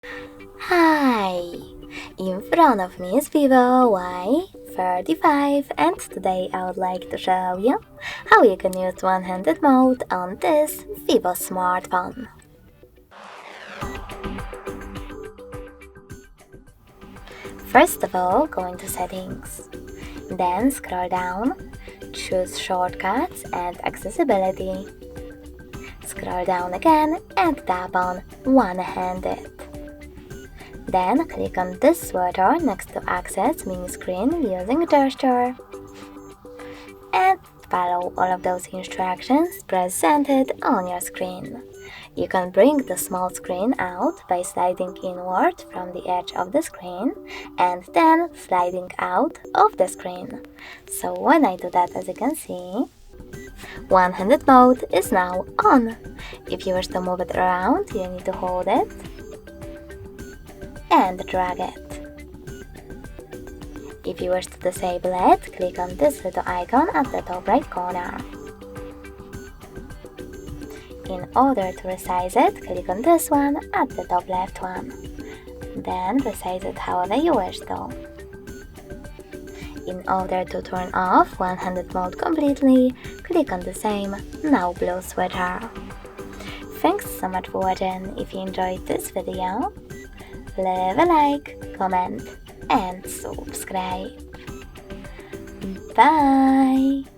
Hi! In front of me is VIVO Y35 and today I would like to show you how you can use one-handed mode on this VIVO smartphone. First of all, go into Settings. Then scroll down, choose Shortcuts and Accessibility. Scroll down again and tap on One-handed. Then click on this sweater next to Access mini screen using gesture. And follow all of those instructions presented on your screen. You can bring the small screen out by sliding inward from the edge of the screen and then sliding out of the screen. So when I do that, as you can see, one-handed mode is now on. If you wish to move it around, you need to hold it and drag it. If you wish to disable it, click on this little icon at the top right corner. In order to resize it, click on this one at the top left one. Then resize it however you wish to. In order to turn off one-handed mode completely, click on the same now blue sweater. Thanks so much for watching. If you enjoyed this video, leave a like, comment and subscribe. Bye!